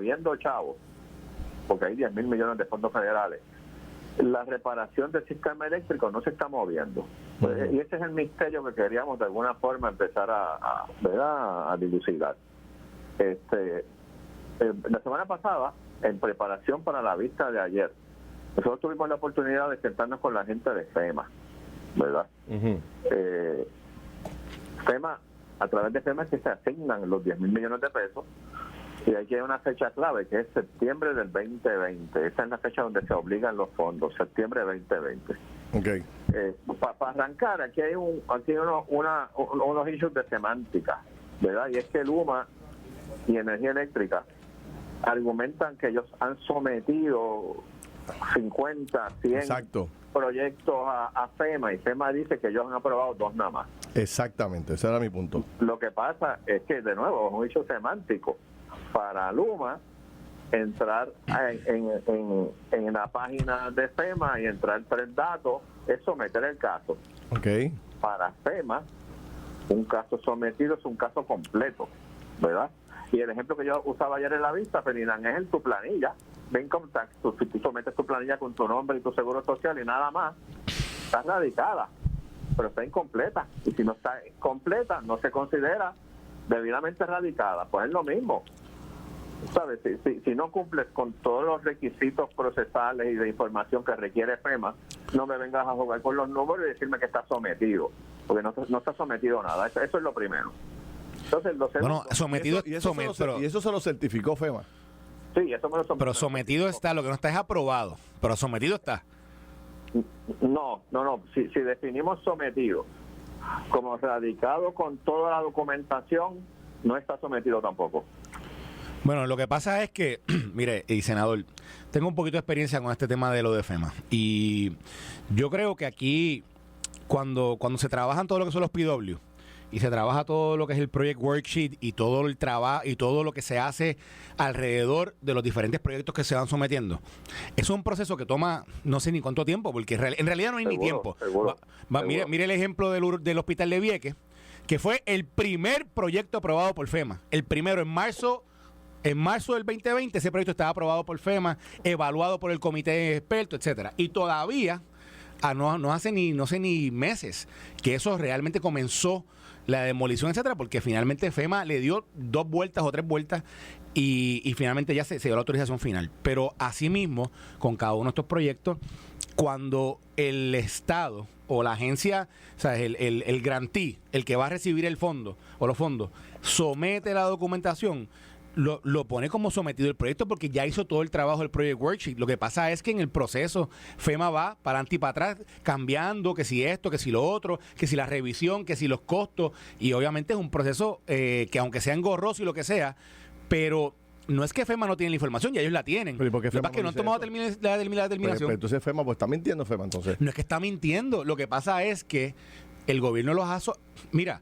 viendo chavos, porque hay 10,000 millones de fondos federales, la reparación del sistema eléctrico no se está moviendo. Y ese es el misterio que queríamos de alguna forma empezar a dilucidar. La semana pasada, en preparación para la vista de ayer, nosotros tuvimos la oportunidad de sentarnos con la gente de FEMA, ¿verdad? FEMA, a través de FEMA es que se asignan los 10,000 millones de pesos, y aquí hay una fecha clave que es septiembre del 2020. Esa es la fecha donde se obligan los fondos, septiembre 2020. Okay. Para arrancar, aquí hay unos issues de semántica, ¿verdad? Y es que Luma y Energía Eléctrica argumentan que ellos han sometido 50, 100 Exacto. proyectos a FEMA, y FEMA dice que ellos han aprobado 2 nada más. Exactamente, ese era mi punto. Lo que pasa es que, de nuevo, es un hecho semántico. Para Luma, entrar en la página de FEMA y entrar 3 datos es someter el caso. Okay. Para FEMA, un caso sometido es un caso completo, ¿verdad? Y el ejemplo que yo usaba ayer en la vista, Ferdinand, es en tu planilla. Ven como si tú sometes tu planilla con tu nombre y tu seguro social y nada más, está radicada, pero está incompleta. Y si no está completa, no se considera debidamente radicada. Pues es lo mismo. ¿Sabes? Si no cumples con todos los requisitos procesales y de información que requiere FEMA, no me vengas a jugar con los números y decirme que está sometido, porque no está sometido a nada. Eso es lo primero. Entonces, sometido, y eso se lo certificó FEMA. Sí, eso me lo sometió. Pero sometido está, lo que no está es aprobado, pero sometido está. No. Si definimos sometido como radicado con toda la documentación, no está sometido tampoco. Bueno, lo que pasa es que, mire, y senador, tengo un poquito de experiencia con este tema de lo de FEMA. Y yo creo que aquí, cuando se trabajan todo lo que son los PW, y se trabaja todo lo que es el Project Worksheet y todo el trabajo y todo lo que se hace alrededor de los diferentes proyectos que se van sometiendo, es un proceso que toma no sé ni cuánto tiempo, porque en realidad no hay ni tiempo. Seguro. Mire el ejemplo del hospital de Vieques, que fue el primer proyecto aprobado por FEMA. El primero en marzo del 2020, ese proyecto estaba aprobado por FEMA, evaluado por el comité de expertos, etcétera. Y todavía, no hace ni meses que eso realmente comenzó la demolición, etcétera, porque finalmente FEMA le dio 2 vueltas o 3 vueltas y finalmente ya se dio la autorización final. Pero asimismo, con cada uno de estos proyectos, cuando el Estado o la agencia, o sea, el grantee, el que va a recibir el fondo o los fondos, somete la documentación, lo pone como sometido el proyecto porque ya hizo todo el trabajo del Project Worksheet. Lo que pasa es que en el proceso FEMA va para adelante y para atrás cambiando, que si esto, que si lo otro, que si la revisión, que si los costos, y obviamente es un proceso que aunque sea engorroso y lo que sea, pero no es que FEMA no tiene la información, ya ellos la tienen. Pero ¿por qué FEMA lo que pasa es que no han tomado la determinación. Pero entonces FEMA, pues está mintiendo FEMA entonces. No es que está mintiendo, lo que pasa es que el gobierno los ha... Mira,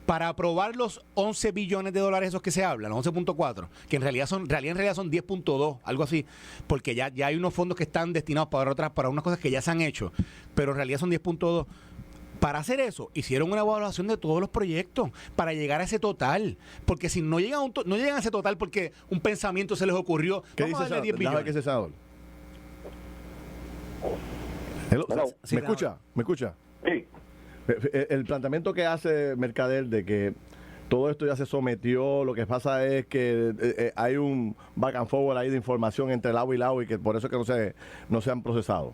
para aprobar los 11 billones de dólares esos que se hablan, los 11.4, que en realidad son 10.2, algo así, porque ya hay unos fondos que están destinados para unas cosas que ya se han hecho, pero en realidad son 10.2. Para hacer eso, hicieron una evaluación de todos los proyectos para llegar a ese total, porque si no llegan a ese total porque un pensamiento se les ocurrió, ¿qué dice senador? 10 billones. ¿Qué dice senador? ¿Me escucha? Sí. El planteamiento que hace Mercader de que todo esto ya se sometió, lo que pasa es que hay un back and forward ahí de información entre lado y lado y que por eso es que no se han procesado.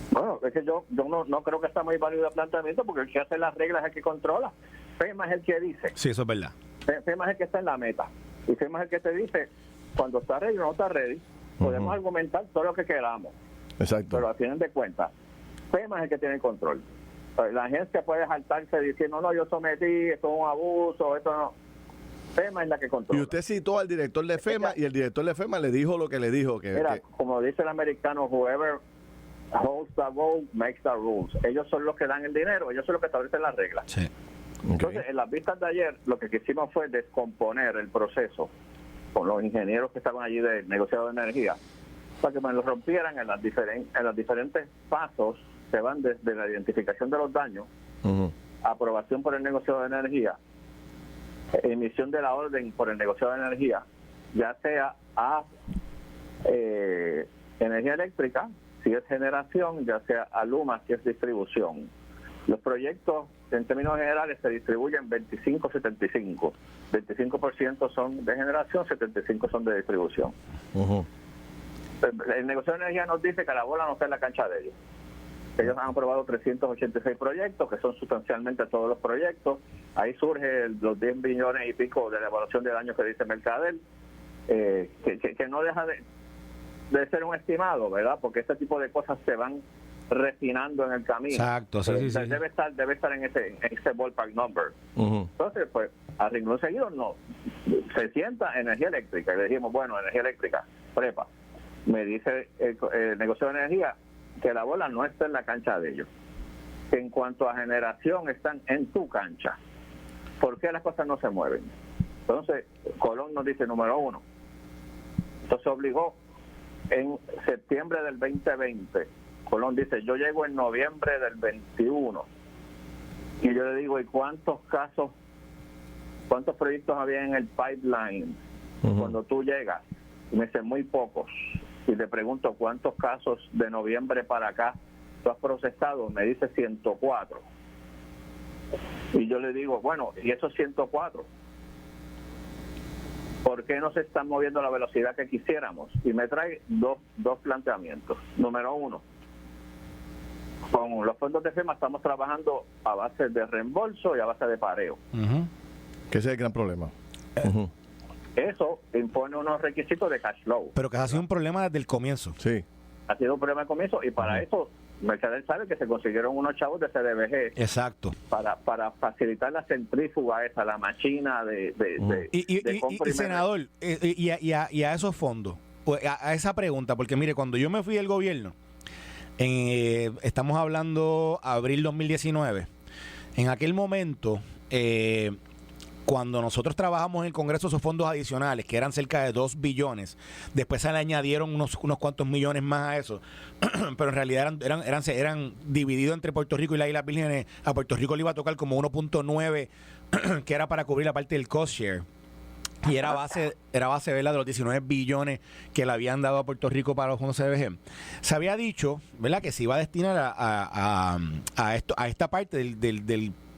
Bueno, es que yo no creo que está muy válido el planteamiento, porque el que hace las reglas es el que controla. FEMA es el que dice. Sí, eso es verdad. FEMA es el que está en la meta. Y FEMA es el que te dice cuando está ready o no está ready. Podemos argumentar todo lo que queramos. Exacto. Pero a fin de cuentas, FEMA es el que tiene el control. La agencia puede saltarse diciendo, no, yo sometí, esto es un abuso, esto no. FEMA es la que controla. Y usted citó al director de FEMA y el director de FEMA le dijo lo que le dijo. Mira, como dice el americano, whoever holds the vote makes the rules. Ellos son los que dan el dinero, ellos son los que establecen las reglas. Sí. Entonces, en las vistas de ayer, lo que quisimos fue descomponer el proceso con los ingenieros que estaban allí de negociado de energía, para que me lo rompieran en los diferentes pasos. Se van desde la identificación de los daños, aprobación por el negociado de energía, emisión de la orden por el negociado de energía, ya sea a energía eléctrica, si es generación, ya sea a Luma, si es distribución. Los proyectos, en términos generales, se distribuyen 25-75. 25% son de generación, 75% son de distribución. Uh-huh. El negocio de energía nos dice que la bola no está en la cancha de ellos. Ellos han aprobado 386 proyectos, que son sustancialmente todos los proyectos. Ahí surge los 10 billones y pico de la evaluación de daño que dice Mercader, que no deja de ser un estimado, ¿verdad? Porque este tipo de cosas se van refinando en el camino. Exacto, sí. Debe estar en ese ballpark number. Uh-huh. Entonces, pues, a renglón seguido no. Se sienta energía eléctrica y le dijimos, bueno, energía eléctrica, prepa. Me dice el negocio de energía que la bola no está en la cancha de ellos. En cuanto a generación, están en tu cancha. ¿Por qué las cosas no se mueven? Entonces, Colón nos dice, número uno, esto se obligó en septiembre del 2020. Colón dice, yo llego en noviembre del 21. Y yo le digo, ¿y cuántos proyectos había en el pipeline cuando tú llegas? Y me dice, muy pocos. Y le pregunto, ¿cuántos casos de noviembre para acá tú has procesado? Me dice 104. Y yo le digo, bueno, ¿y esos 104? ¿Por qué no se están moviendo a la velocidad que quisiéramos? Y me trae dos planteamientos. Número uno, con los fondos de FEMA estamos trabajando a base de reembolso y a base de pareo. Uh-huh. Que ese es el gran problema. Uh-huh. Eso impone unos requisitos de cash flow. Pero que ha sido un problema desde el comienzo. Sí. Ha sido un problema de comienzo y para eso Mercader sabe que se consiguieron unos chavos de CDBG. Exacto. Para facilitar la centrífuga esa, la máquina de y senador, y a esos fondos, a esa pregunta, porque mire, cuando yo me fui del gobierno, estamos hablando abril 2019, en aquel momento, cuando nosotros trabajamos en el Congreso esos fondos adicionales, que eran cerca de 2 billones, después se le añadieron unos cuantos millones más a eso, pero en realidad eran divididos entre Puerto Rico y las Islas Vírgenes. A Puerto Rico le iba a tocar como 1.9, que era para cubrir la parte del cost share. Y era base ¿verdad? De los 19 billones que le habían dado a Puerto Rico para los fondos CDBG. Se había dicho, ¿verdad?, que se iba a destinar a esta parte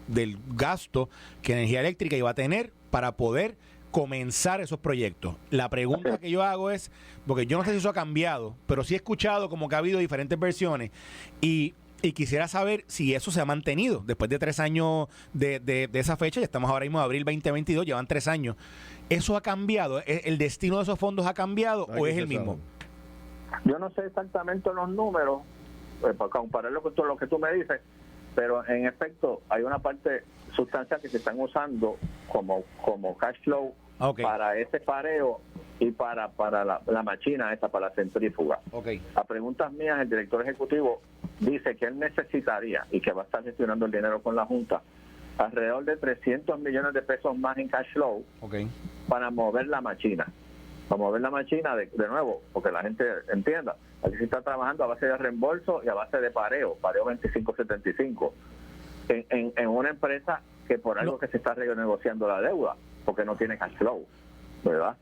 del gasto que energía eléctrica iba a tener para poder comenzar esos proyectos. La pregunta que yo hago es, porque yo no sé si eso ha cambiado, pero sí he escuchado como que ha habido diferentes versiones y quisiera saber si eso se ha mantenido después de 3 años de esa fecha. Ya estamos ahora mismo en abril 2022, llevan 3 años. ¿Eso ha cambiado? ¿El destino de esos fondos ha cambiado o es el mismo? Yo no sé exactamente los números, para compararlo con todo lo que tú me dices, pero en efecto hay una parte sustancial que se están usando como cash flow para ese pareo y para la máquina esa, para la centrífuga. A preguntas mías, el director ejecutivo dice que él necesitaría, y que va a estar gestionando el dinero con la Junta, alrededor de 300 millones de pesos más en cash flow para mover la máquina. Para mover la máquina de nuevo, porque la gente entienda, aquí se está trabajando a base de reembolso y a base de pareo 25-75, en una empresa que por algo que se está renegociando la deuda, porque no tiene cash flow, ¿verdad?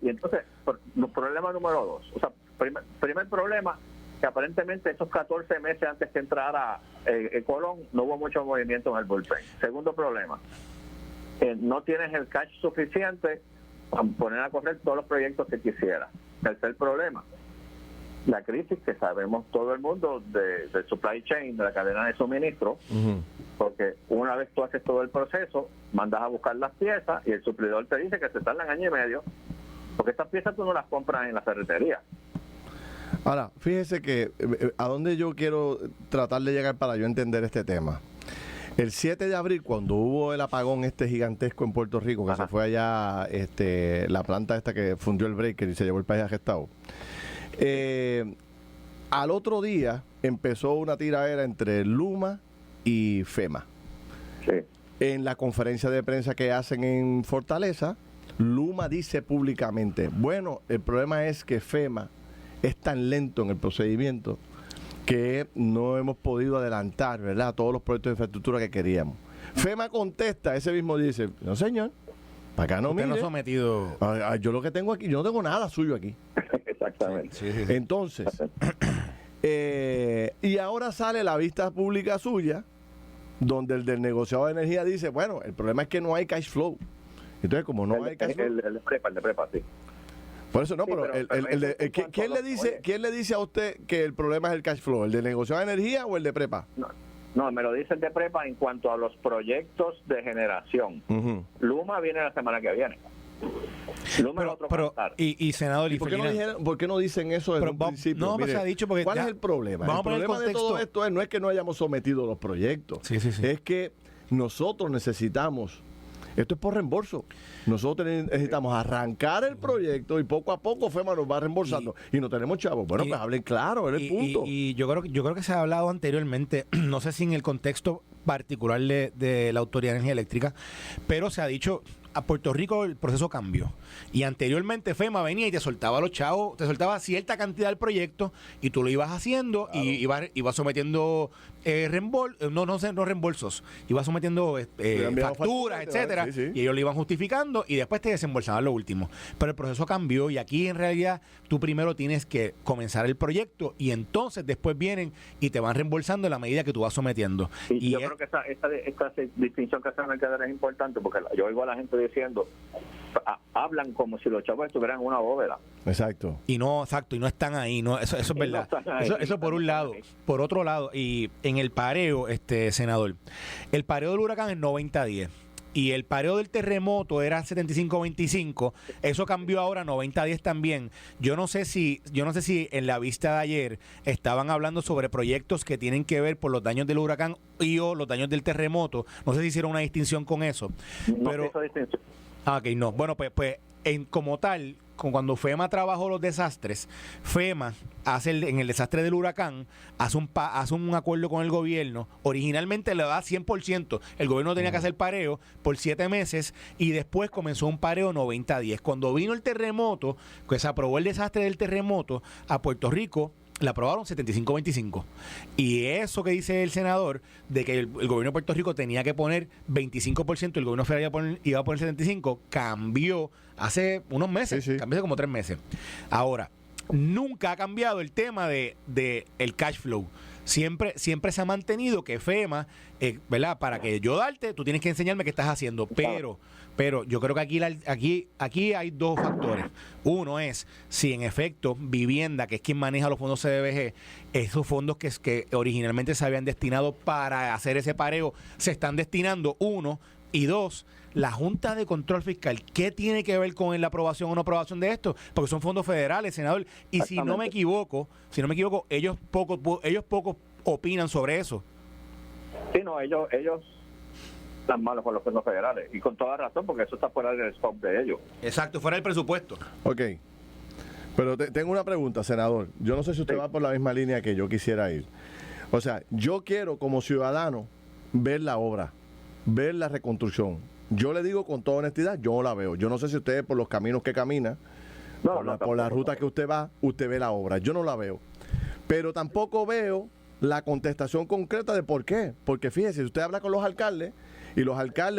Y entonces, problema número 2, o sea, primer problema, que aparentemente esos 14 meses antes que entrara Colón, no hubo mucho movimiento en el bullpen. Segundo problema, no tienes el cash suficiente para poner a correr todos los proyectos que quisiera. Tercer problema, la crisis que sabemos todo el mundo del supply chain, de la cadena de suministro, porque una vez tú haces todo el proceso, mandas a buscar las piezas y el suplidor te dice que se tardan 1 año y medio, porque estas piezas tú no las compras en la ferretería. Ahora, fíjese que a dónde yo quiero tratar de llegar para yo entender este tema. El 7 de abril, cuando hubo el apagón gigantesco en Puerto Rico, que se fue allá la planta esta que fundió el breaker y se llevó el país arrestado, al otro día empezó una tiraera entre Luma y FEMA. Sí. En la conferencia de prensa que hacen en Fortaleza, Luma dice públicamente, bueno, el problema es que FEMA es tan lento en el procedimiento que no hemos podido adelantar, ¿verdad?, todos los proyectos de infraestructura que queríamos. FEMA contesta, ese mismo dice, no señor, Para acá no Usted no mire. ha sometido. Yo lo que tengo aquí, yo no tengo nada suyo aquí. Exactamente. Sí. Entonces, y ahora sale la vista pública suya, donde el del negociado de energía dice, bueno, el problema es que no hay cash flow. Entonces, como no hay cash flow... El de prepa, sí. Por eso no, Sí, pero ¿quién le dice a usted que el problema es el cash flow? ¿El de negociado de energía o el de prepa? No, me lo dice el de prepa en cuanto a los proyectos de generación. Uh-huh. Luma viene la semana que viene. Luma es otro cantar. Y senador, ¿Y por qué no dicen eso desde un principio? No, Mire, se ha dicho porque ¿cuál ya, es el problema? Vamos El a poner problema de contexto. todo esto no es que no hayamos sometido los proyectos. Sí. Es que nosotros necesitamos, esto es por reembolso, nosotros necesitamos arrancar el proyecto y poco a poco FEMA nos va reembolsando y no tenemos chavos. Bueno, pues hablen claro, es el punto. Y yo creo que se ha hablado anteriormente, no sé si en el contexto particular de la Autoridad de Energía Eléctrica, pero se ha dicho, a Puerto Rico el proceso cambió. Y anteriormente FEMA venía y te soltaba los chavos, te soltaba cierta cantidad del proyecto y tú lo ibas haciendo y ibas sometiendo no reembolsos, ibas sometiendo facturas, etcétera, sí. y ellos lo iban justificando y después te desembolsaban lo último. Pero el proceso cambió y aquí en realidad tú primero tienes que comenzar el proyecto y entonces después vienen y te van reembolsando en la medida que tú vas sometiendo. Y yo creo que esta distinción que hacen Mercader es importante porque yo oigo a la gente diciendo, hablan como si los chavos estuvieran en una bóveda. Exacto. Y no están ahí, eso es verdad. Eso por un lado. Por otro lado, y en el pareo, senador, el pareo del huracán es 90-10. Y el pareo del terremoto era 75-25, eso cambió ahora a 90-10 también. Yo no sé si en la vista de ayer estaban hablando sobre proyectos que tienen que ver por los daños del huracán o los daños del terremoto. No sé si hicieron una distinción con eso. No Pero hizo distinción. ok, no. Bueno, pues como tal, cuando FEMA trabajó los desastres, FEMA en el desastre del huracán, hace un acuerdo con el gobierno. Originalmente le da 100%. El gobierno tenía que hacer pareo por 7 meses y después comenzó un pareo 90-10. Cuando vino el terremoto, que se aprobó el desastre del terremoto, a Puerto Rico le aprobaron 75-25. Y eso que dice el senador, de que el gobierno de Puerto Rico tenía que poner 25%, el gobierno federal iba a poner 75%, cambió hace unos meses, cambió hace como 3 meses. Ahora, nunca ha cambiado el tema de el cash flow. Siempre se ha mantenido que FEMA, ¿verdad? Para que yo darte, tú tienes que enseñarme qué estás haciendo. Pero yo creo que aquí hay dos factores. Uno es si en efecto Vivienda, que es quien maneja los fondos CDBG, esos fondos que originalmente se habían destinado para hacer ese pareo, se están destinando, uno. Y dos, la Junta de Control Fiscal, ¿qué tiene que ver con la aprobación o no aprobación de esto? porque son fondos federales, senador. Y si no me equivoco, ellos poco opinan sobre eso. Sí, no, ellos están malos con los fondos federales y con toda razón, porque eso está fuera del scope de ellos. Exacto, fuera del presupuesto. Ok. Pero tengo una pregunta, senador. Yo no sé si usted va por la misma línea que yo quisiera ir. O sea, yo quiero como ciudadano ver la obra, ver la reconstrucción. Yo le digo con toda honestidad, yo no la veo. Yo no sé si usted por los caminos que camina, por la ruta que usted va, usted ve la obra. Yo no la veo. Pero tampoco veo la contestación concreta de por qué. Porque fíjese, si usted habla con los alcaldes, y los alcaldes